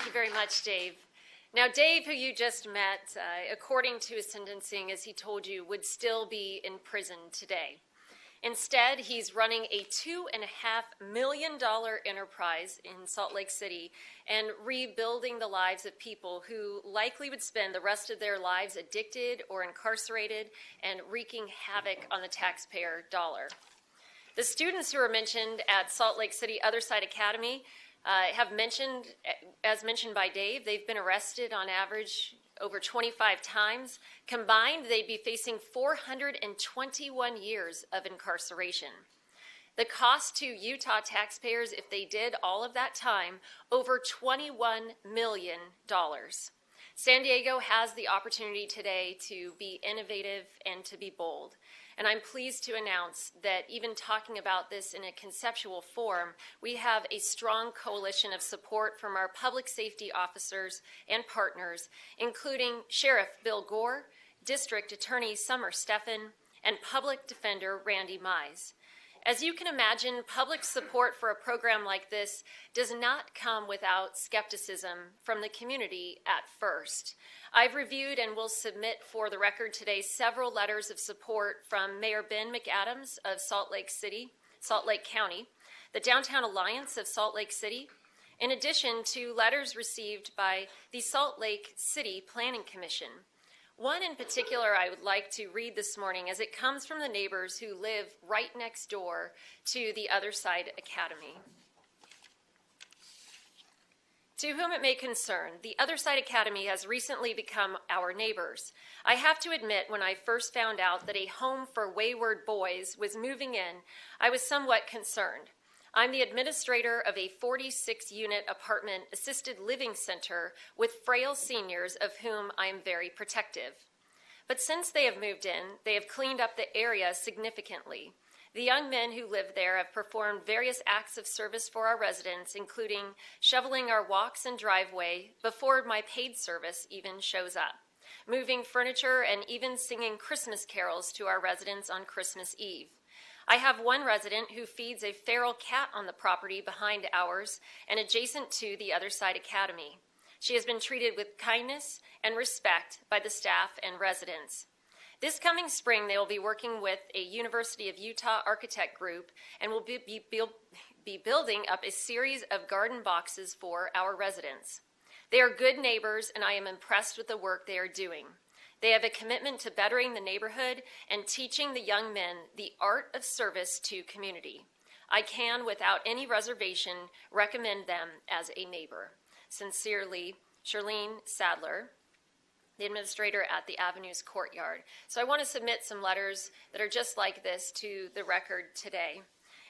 you very much, Dave. Now, Dave, who you just met, according to his sentencing, as he told you, would still be in prison today. Instead, he's running a $2.5 million enterprise in Salt Lake City and rebuilding the lives of people who likely would spend the rest of their lives addicted or incarcerated and wreaking havoc on the taxpayer dollar. The students who were mentioned at Salt Lake City Other Side Academy have mentioned, as mentioned by Dave, they've been arrested on average over 25 times. Combined, they'd be facing 421 years of incarceration. The cost to Utah taxpayers, if they did all of that time, over $21 million. San Diego has the opportunity today to be innovative and to be bold. And I'm pleased to announce that even talking about this in a conceptual form, we have a strong coalition of support from our public safety officers and partners, including Sheriff Bill Gore, District Attorney Summer Steffen, and Public Defender Randy Mize. As you can imagine, public support for a program like this does not come without skepticism from the community at first. I've reviewed and will submit for the record today several letters of support from Mayor Ben McAdams of Salt Lake County, the Downtown Alliance of Salt Lake City, in addition to letters received by the Salt Lake City Planning Commission. One in particular I would like to read this morning, as it comes from the neighbors who live right next door to the Other Side Academy. To whom it may concern, the Other Side Academy has recently become our neighbors. I have to admit, when I first found out that a home for wayward boys was moving in, I was somewhat concerned. I'm the administrator of a 46-unit apartment assisted living center with frail seniors of whom I am very protective. But since they have moved in, they have cleaned up the area significantly. The young men who live there have performed various acts of service for our residents, including shoveling our walks and driveway before my paid service even shows up, moving furniture, and even singing Christmas carols to our residents on Christmas Eve. I have one resident who feeds a feral cat on the property behind ours and adjacent to the Other Side Academy. She has been treated with kindness and respect by the staff and residents. This coming spring, they will be working with a University of Utah architect group and will be building up a series of garden boxes for our residents. They are good neighbors, and I am impressed with the work they are doing. They have a commitment to bettering the neighborhood and teaching the young men the art of service to community. I can, without any reservation, recommend them as a neighbor. Sincerely, Charlene Sadler, the administrator at the Avenues Courtyard. So I want to submit some letters that are just like this to the record today.